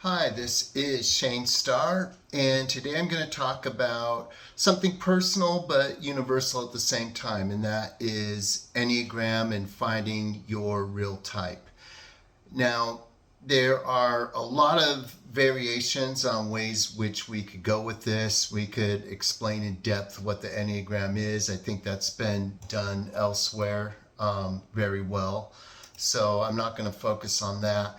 Hi, this is Shane Starr, and today I'm going to talk about something personal but universal at the same time, and that is Enneagram and finding your real type. Now, there are a lot of variations on ways which we could go with this. We could explain in depth what the Enneagram is. I think that's been done elsewhere very well. So I'm not going to focus on that.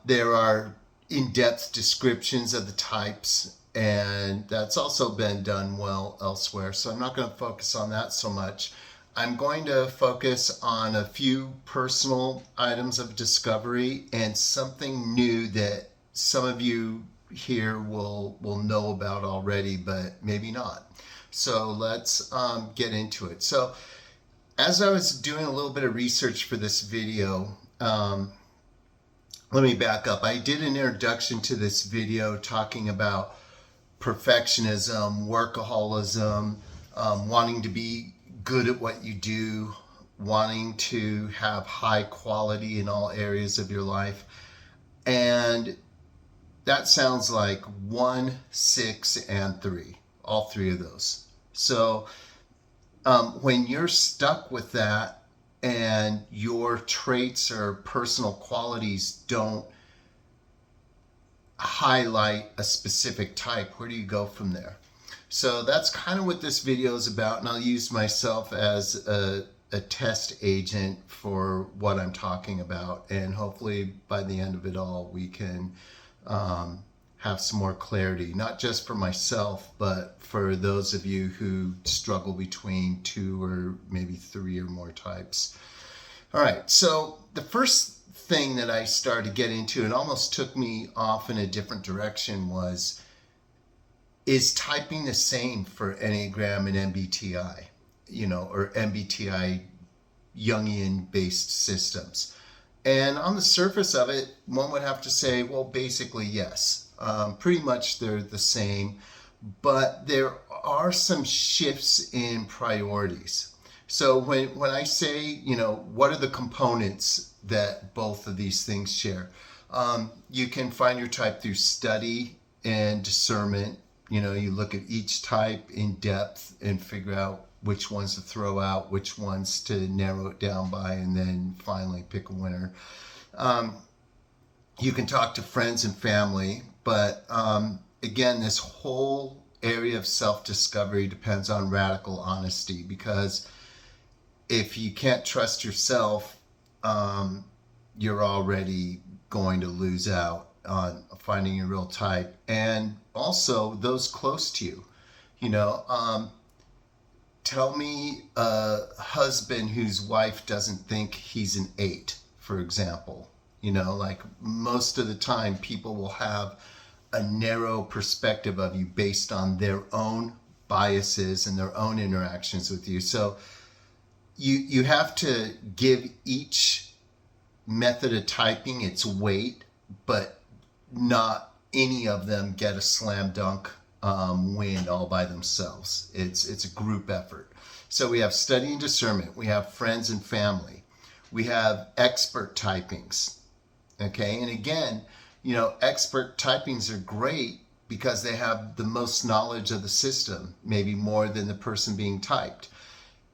There are in-depth descriptions of the types, and that's also been done well elsewhere. So I'm not going to focus on that so much. I'm going to focus on a few personal items of discovery and something new that some of you here will know about already, but maybe not. So let's get into it. So as I was doing a little bit of research for this video, let me back up. I did an introduction to this video talking about perfectionism, workaholism, wanting to be good at what you do, wanting to have high quality in all areas of your life. And that sounds like 1, 6, and 3, all three of those. So when you're stuck with that, and your traits or personal qualities don't highlight a specific type, where do you go from there? So that's kind of what this video is about, and I'll use myself as a test agent for what I'm talking about, and hopefully by the end of it all we can have some more clarity, not just for myself, but for those of you who struggle between 2 or maybe 3 or more types. All right, so the first thing that I started to get into, it almost took me off in a different direction, is typing the same for Enneagram and MBTI, or MBTI Jungian based systems. And on the surface of it, one would have to say, well, basically, yes. Pretty much they're the same, but there are some shifts in priorities. So when I say, what are the components that both of these things share? You can find your type through study and discernment. You look at each type in depth and figure out which ones to throw out, which ones to narrow it down by, and then finally pick a winner. You can talk to friends and family, but again, this whole area of self-discovery depends on radical honesty, because if you can't trust yourself, you're already going to lose out on finding your real type, and also those close to you. Tell me a husband whose wife doesn't think he's an 8, for example. Like most of the time, people will have a narrow perspective of you based on their own biases and their own interactions with you. So you have to give each method of typing its weight, but not any of them get a slam dunk win all by themselves. It's a group effort. So we have study and discernment. We have friends and family. We have expert typings. Okay, and again, expert typings are great because they have the most knowledge of the system, maybe more than the person being typed.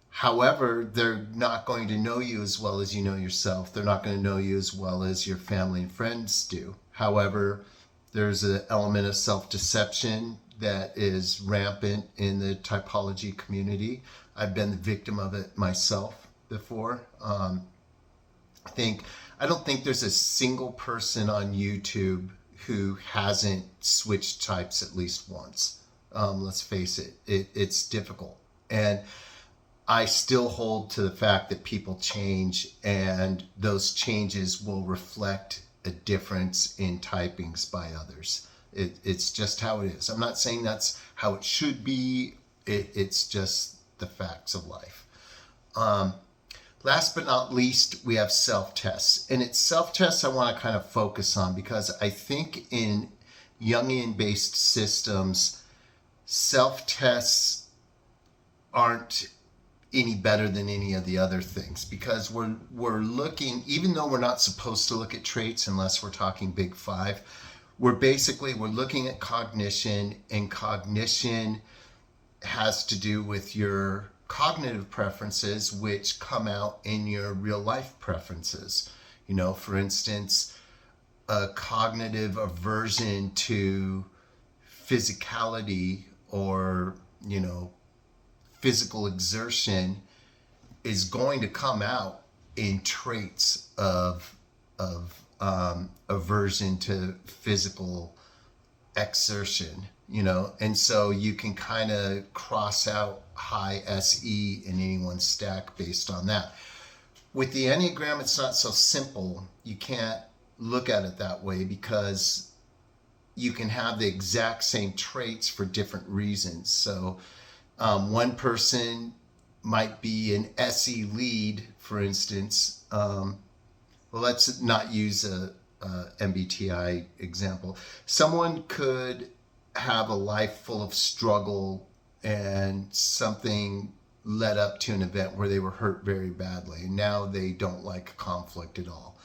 However, they're not going to know you as well as you know yourself. They're not going to know you as well as your family and friends do. However, there's an element of self-deception that is rampant in the typology community. I've been the victim of it myself before. I don't think there's a single person on YouTube who hasn't switched types at least once. Let's face it, it's difficult. And I still hold to the fact that people change, and those changes will reflect a difference in typings by others. It's just how it is. I'm not saying that's how it should be. It's just the facts of life. Last but not least, we have self-tests. And it's self-tests I want to kind of focus on, because I think in Jungian-based systems, self-tests aren't any better than any of the other things, because we're looking, even though we're not supposed to look at traits unless we're talking big five, we're looking at cognition, and cognition has to do with your cognitive preferences, which come out in your real life preferences. For instance, a cognitive aversion to physicality or physical exertion is going to come out in traits of aversion to physical exertion, and so you can kind of cross out high SE in anyone's stack based on that. With the Enneagram, it's not so simple. You can't look at it that way, because you can have the exact same traits for different reasons. So one person might be an SE lead, for instance. Well, let's not use a MBTI example. Someone could have a life full of struggle, and something led up to an event where they were hurt very badly, and now they don't like conflict at all.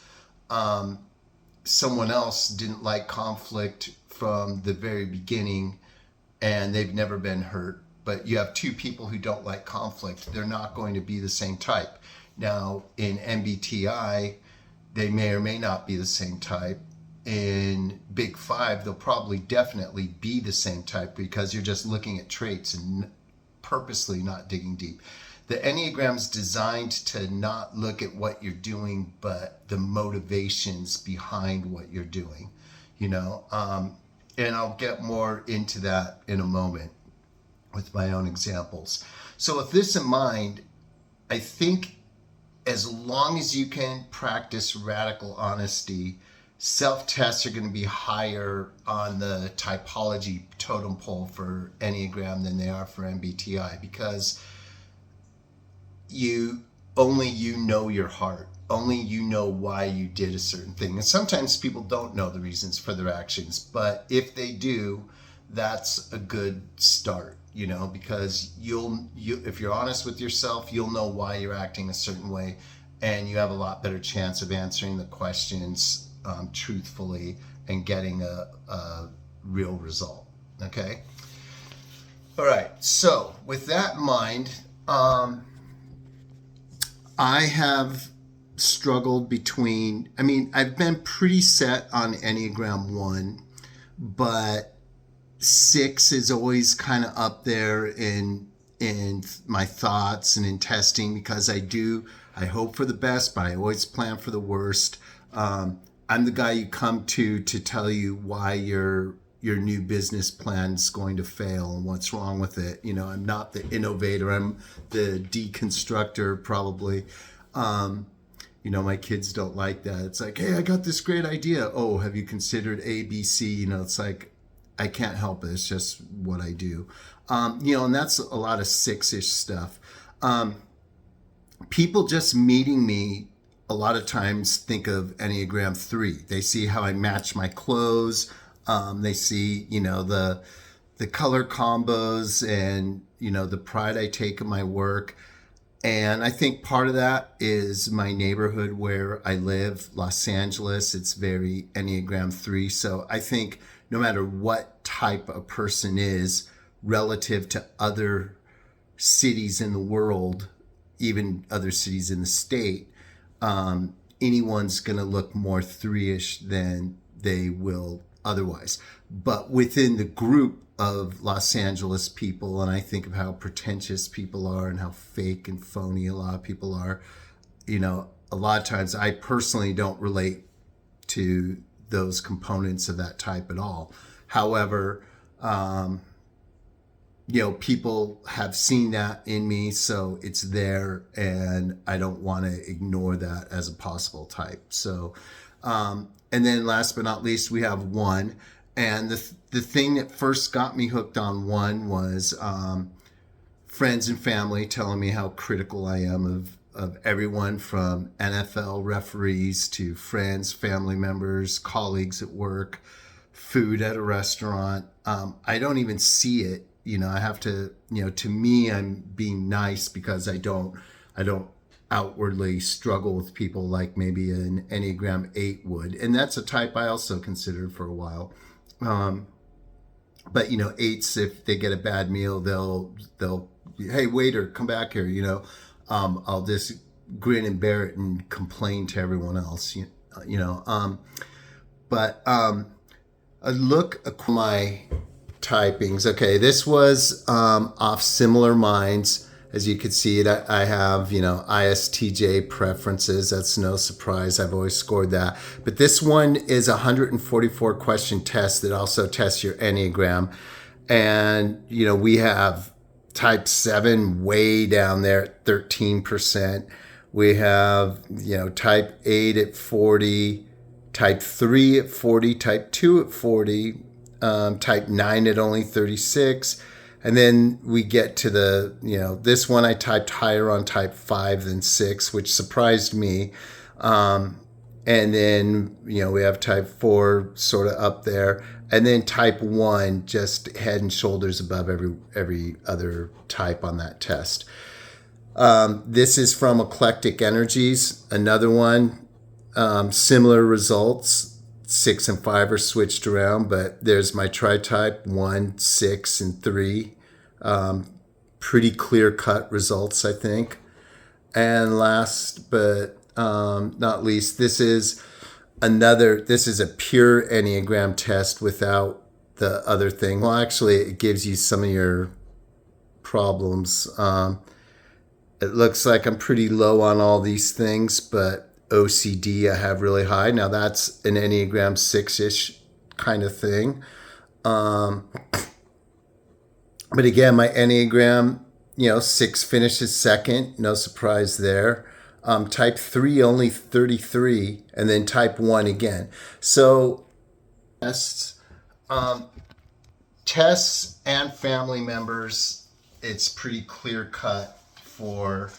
Someone else didn't like conflict from the very beginning, and they've never been hurt. But you have two people who don't like conflict. They're not going to be the same type. Now, in MBTI, they may or may not be the same type. In Big Five, they'll probably definitely be the same type, because you're just looking at traits and purposely not digging deep. The Enneagram's designed to not look at what you're doing, but the motivations behind what you're doing, and I'll get more into that in a moment with my own examples. So with this in mind, I think as long as you can practice radical honesty, self-tests are going to be higher on the typology totem pole for Enneagram than they are for MBTI, because only you know your heart. Only you know why you did a certain thing. And sometimes people don't know the reasons for their actions, but if they do, that's a good start, because if you're honest with yourself, you'll know why you're acting a certain way, and you have a lot better chance of answering the questions truthfully and getting a real result. Okay. All right. So with that in mind, I have struggled between, I've been pretty set on Enneagram 1, but 6 is always kind of up there in my thoughts and in testing, because I hope for the best, but I always plan for the worst. I'm the guy you come to tell you why your new business plan is going to fail and what's wrong with it. I'm not the innovator. I'm the deconstructor, probably. My kids don't like that. It's like, hey, I got this great idea. Oh, have you considered A, B, C? It's like, I can't help it. It's just what I do. And that's a lot of 6-ish stuff. People just meeting me a lot of times think of Enneagram 3. They see how I match my clothes. They see, the color combos and, the pride I take in my work. And I think part of that is my neighborhood where I live, Los Angeles. It's very Enneagram 3. So I think no matter what type a person is relative to other cities in the world, even other cities in the state, anyone's going to look more 3-ish than they will otherwise. But within the group of Los Angeles people, and I think of how pretentious people are and how fake and phony a lot of people are, a lot of times I personally don't relate to those components of that type at all. However, people have seen that in me, so it's there, and I don't want to ignore that as a possible type. So, and then last but not least, we have 1. And the thing that first got me hooked on 1 was friends and family telling me how critical I am of everyone from NFL referees to friends, family members, colleagues at work, food at a restaurant. I don't even see it, I have to, to me, I'm being nice because I don't outwardly struggle with people like maybe an Enneagram 8 would. And that's a type I also considered for a while. But 8s, if they get a bad meal, they'll hey, waiter, come back here. I'll just grin and bear it and complain to everyone else. But a look at my typings. Okay, this was off Similar Minds. As you can see, I have, ISTJ preferences. That's no surprise. I've always scored that. But this one is a 144 question test that also tests your Enneagram. And, we have type 7 way down there at 13%. We have, type 8 at 40, type 3 at 40, type 2 at 40, type 9 at only 36. And then we get to this one I typed higher on type 5 than 6, which surprised me. And then, we have type 4 sort of up there. And then type 1 just head and shoulders above every other type on that test. This is from Eclectic Energies, another one. Similar results. 6 and 5 are switched around, but there's my tri-type 1, 6, and 3. Pretty clear-cut results, I think. And last but not least, this is a pure Enneagram test without the other thing. Well, actually, it gives you some of your problems. It looks like I'm pretty low on all these things, but OCD I have really high. Now that's an Enneagram 6-ish kind of thing. But again, my Enneagram, 6 finishes second. No surprise there. Type 3 only 33, and then type 1 again. So tests and family members, it's pretty clear cut for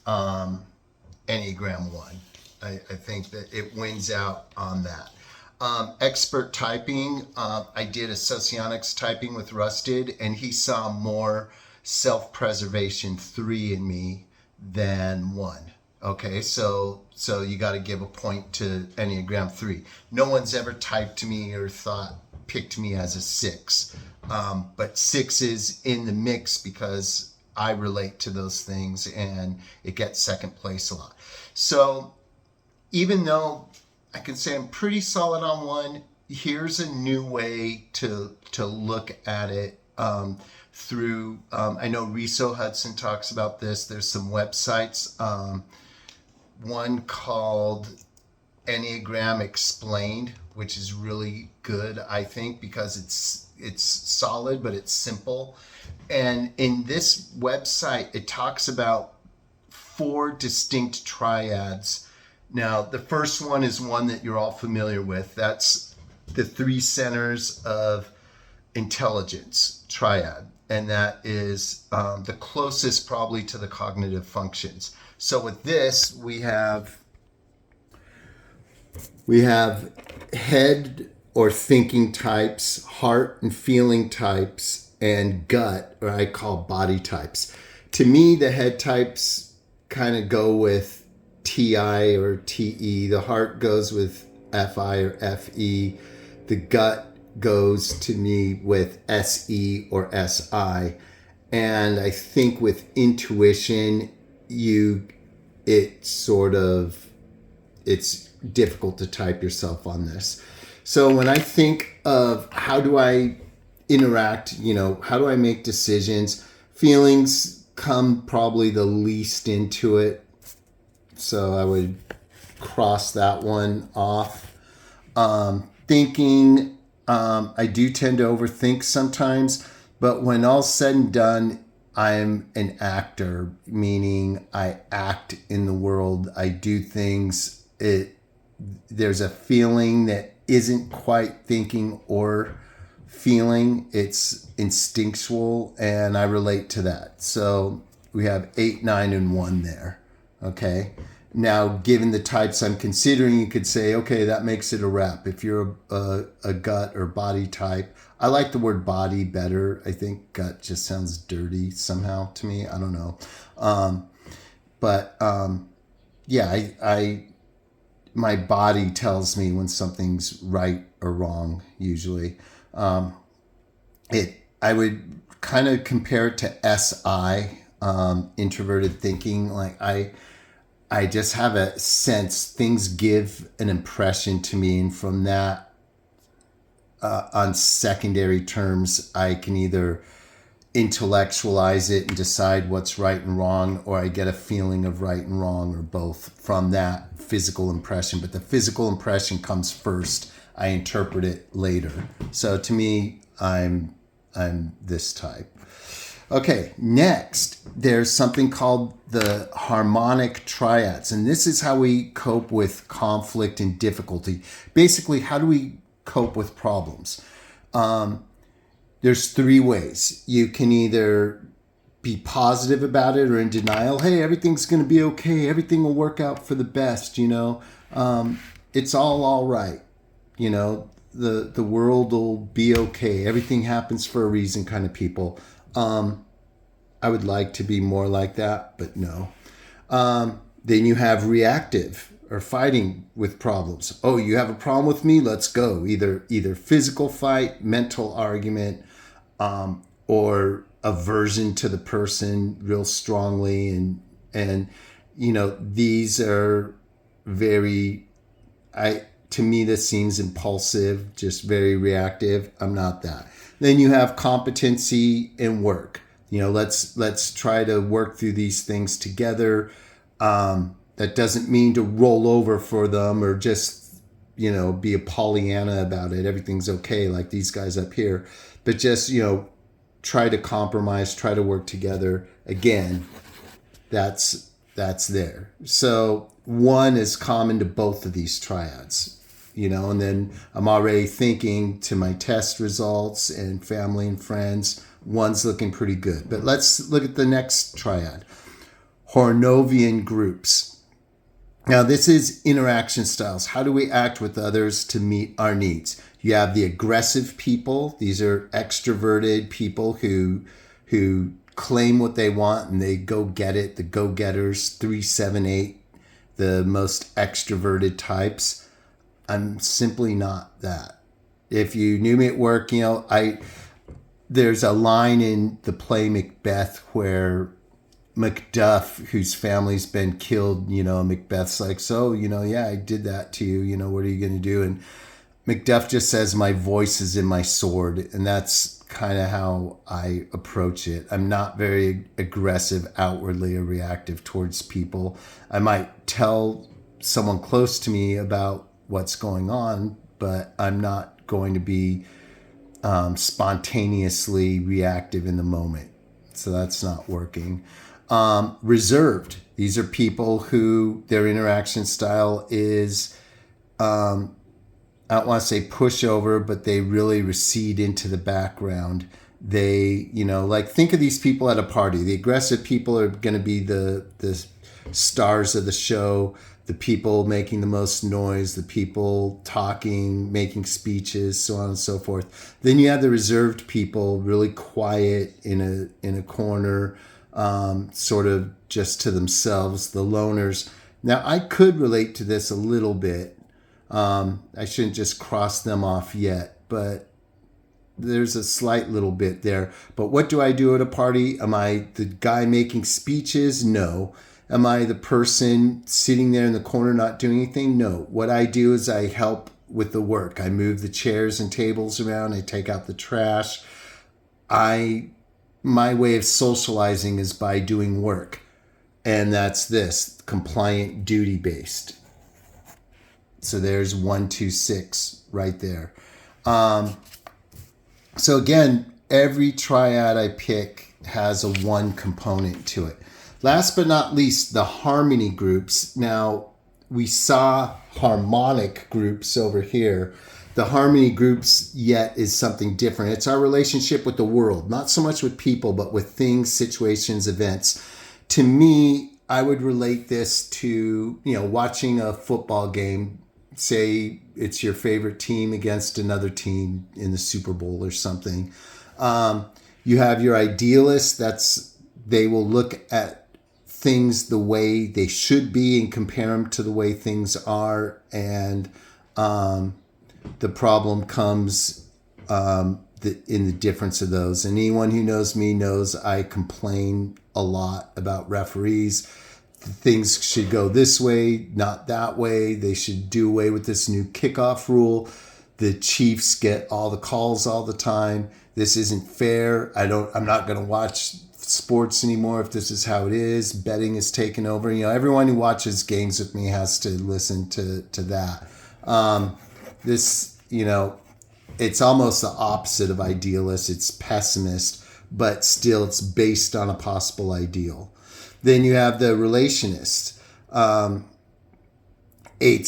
Enneagram 1. I think that it wins out on that. Expert typing, I did a socionics typing with Rusted, and he saw more self-preservation 3 in me than 1. Okay, so you got to give a point to Enneagram 3. No one's ever typed to me or picked me as a 6. But 6 is in the mix because I relate to those things, and it gets second place a lot. So even though I can say I'm pretty solid on 1, here's a new way to look at it through, I know Riso Hudson talks about this. There's some websites, one called Enneagram Explained, which is really good, I think, because it's solid, but it's simple. And in this website, it talks about 4 distinct triads. Now, the first one is one that you're all familiar with. That's the 3 centers of intelligence triad. And that is the closest probably to the cognitive functions. So with this, we have head or thinking types, heart and feeling types, and gut, or I call body types. To me, the head types kind of go with TI or TE. The heart goes with FI or FE. The gut goes to me with SE or SI. And I think with intuition, it's difficult to type yourself on this. So when I think of how do I interact, how do I make decisions, feelings come probably the least into it. So I would cross that one off. Thinking, I do tend to overthink sometimes, but when all's said and done, I'm an actor, meaning I act in the world. I do things. There's a feeling that isn't quite thinking or feeling. It's instinctual, and I relate to that. So we have 8, 9, and 1 there. Okay. Now, given the types I'm considering, you could say, okay, that makes it a wrap. If you're a gut or body type, I like the word body better. I think gut just sounds dirty somehow to me. I don't know. But yeah, I my body tells me when something's right or wrong, usually. I would kind of compare it to SI, introverted thinking. Like I just have a sense things give an impression to me, and from that, on secondary terms, I can either intellectualize it and decide what's right and wrong, or I get a feeling of right and wrong, or both from that physical impression. But the physical impression comes first. I interpret it later. So to me, I'm this type. Okay, next, there's something called the harmonic triads. And this is how we cope with conflict and difficulty. Basically, how do we cope with problems? There's three ways. You can either be positive about it or in denial. Hey, everything's going to be okay. Everything will work out for the best, It's all right. The world will be okay. Everything happens for a reason kind of people. I would like to be more like that, but no. Then you have reactive or fighting with problems. Oh, you have a problem with me? Let's go. Either physical fight, mental argument, or aversion to the person real strongly. And these are very, to me, this seems impulsive, just very reactive. I'm not that. Then you have competency and work. Let's try to work through these things together. That doesn't mean to roll over for them or just, be a Pollyanna about it. Everything's okay, like these guys up here. But just, try to compromise, try to work together. Again, that's there. So one is common to both of these triads. And then I'm already thinking to my test results and family and friends, one's looking pretty good. But let's look at the next triad, Hornovian groups. Now, this is interaction styles. How do we act with others to meet our needs? You have the aggressive people. These are extroverted people who claim what they want and they go get it. The go-getters, 3, 7, 8, the most extroverted types. I'm simply not that. If you knew me at work, there's a line in the play Macbeth where Macduff, whose family's been killed, Macbeth's like, so, yeah, I did that to you, what are you going to do? And Macduff just says, my voice is in my sword. And that's kind of how I approach it. I'm not very aggressive outwardly or reactive towards people. I might tell someone close to me about what's going on, but I'm not going to be spontaneously reactive in the moment. So that's not working. Reserved. These are people who their interaction style is, I don't want to say pushover, but they really recede into the background. They, think of these people at a party. The aggressive people are going to be the stars of the show, the people making the most noise, the people talking, making speeches, so on and so forth. Then you have the reserved people, really quiet in a corner, sort of just to themselves, the loners. Now, I could relate to this a little bit. I shouldn't just cross them off yet, but there's a slight little bit there. But what do I do at a party? Am I the guy making speeches? No. Am I the person sitting there in the corner not doing anything? No. What I do is I help with the work. I move the chairs and tables around. I take out the trash. My way of socializing is by doing work. And that's this, compliant, duty-based. So there's 1, 2, 6 right there. So again, every triad I pick has a one component to it. Last but not least, the harmony groups. Now, we saw harmonic groups over here. The harmony groups yet is something different. It's our relationship with the world, not so much with people, but with things, situations, events. To me, I would relate this to, watching a football game. Say it's your favorite team against another team in the Super Bowl or something. You have your idealist. They will look at things the way they should be and compare them to the way things are. And the problem comes in the difference of those. And anyone who knows me knows I complain a lot about referees. Things should go this way, not that way. They should do away with this new kickoff rule. The Chiefs get all the calls all the time. This isn't fair. I'm not going to watch sports anymore if this is how it is. Betting is taken over. Everyone who watches games with me has to listen to that. It's almost the opposite of idealist. It's pessimist, but still it's based on a possible ideal. Then you have the relationist. 8s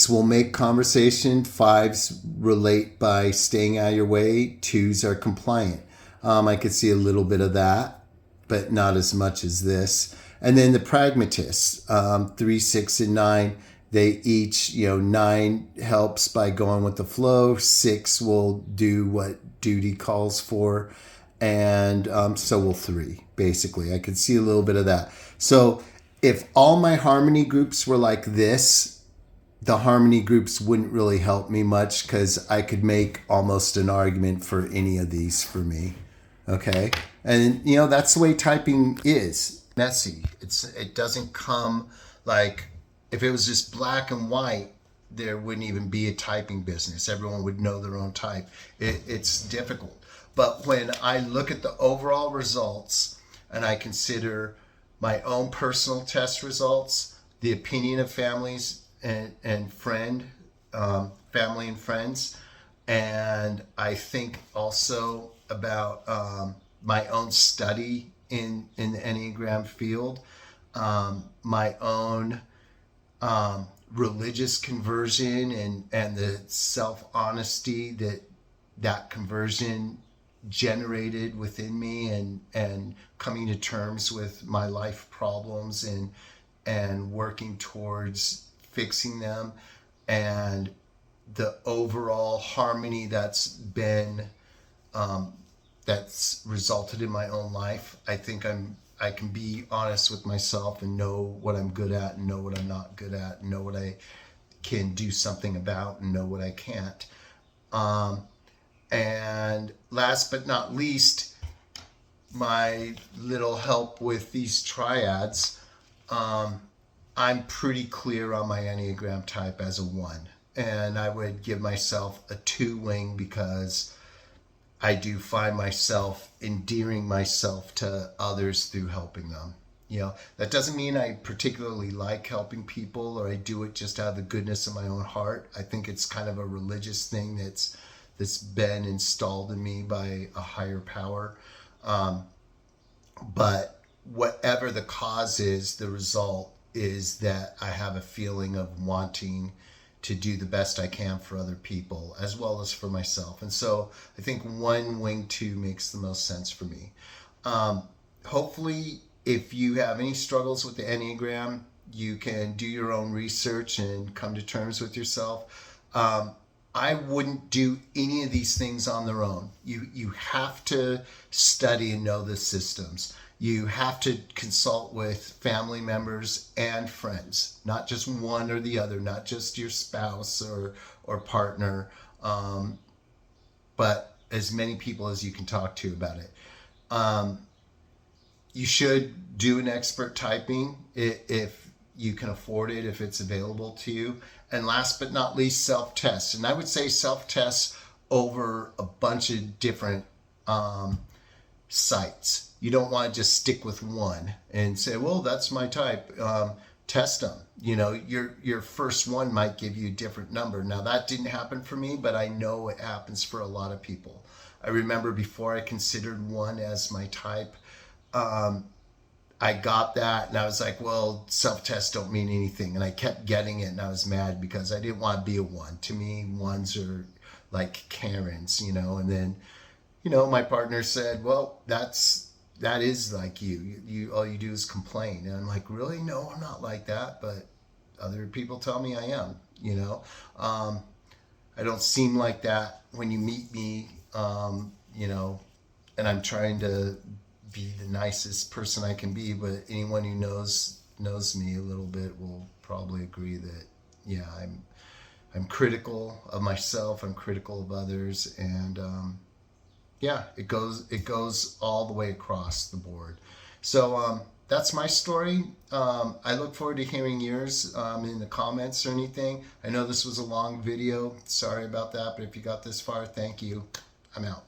will make conversation. 5s relate by staying out of your way. 2s are compliant. I could see a little bit of that, but not as much as this. And then the pragmatists, 3, 6, and 9, they each, 9 helps by going with the flow. 6 will do what duty calls for. And so will 3, basically. I could see a little bit of that. So if all my harmony groups were like this, the harmony groups wouldn't really help me much because I could make almost an argument for any of these for me. Okay? And, that's the way typing is. Messy. It doesn't come like, if it was just black and white, there wouldn't even be a typing business. Everyone would know their own type. It's difficult. But when I look at the overall results and I consider my own personal test results, the opinion of families and family and friends, and I think also about my own study in the Enneagram field, my own religious conversion and the self-honesty that conversion generated within me, and coming to terms with my life problems and working towards fixing them, and the overall harmony that's resulted in my own life. I think I can be honest with myself and know what I'm good at and know what I'm not good at and know what I can do something about and know what I can't. And last but not least, my little help with these triads, I'm pretty clear on my Enneagram type as a 1. And I would give myself a 2 wing because I do find myself endearing myself to others through helping them. That doesn't mean I particularly like helping people or I do it just out of the goodness of my own heart. I think it's kind of a religious thing that's been installed in me by a higher power. But whatever the cause is, the result is that I have a feeling of wanting to do the best I can for other people as well as for myself. And so I think 1 wing 2 makes the most sense for me. Hopefully, if you have any struggles with the Enneagram, you can do your own research and come to terms with yourself. I wouldn't do any of these things on their own. You have to study and know the systems. You have to consult with family members and friends, not just one or the other, not just your spouse or partner, but as many people as you can talk to about it. You should do an expert typing if you can afford it, if it's available to you. And last but not least, self-test. And I would say self-test over a bunch of different sites. You don't want to just stick with one and say, well, that's my type. Test them. Your first one might give you a different number. Now, that didn't happen for me, but I know it happens for a lot of people. I remember before I considered 1 as my type, I got that and I was like, well, self-tests don't mean anything. And I kept getting it and I was mad because I didn't want to be a 1. To me, 1s are like Karens, and then, my partner said, well, that's that is like you all you do is complain. And I'm like, really? No, I'm not like that. But other people tell me I am, you know. I don't seem like that when you meet me, you know, and I'm trying to be the nicest person I can be. But anyone who knows me a little bit will probably agree that, yeah, I'm critical of myself. I'm critical of others, and yeah, it goes all the way across the board. So that's my story. I look forward to hearing yours in the comments or anything. I know this was a long video. Sorry about that, but if you got this far, thank you. I'm out.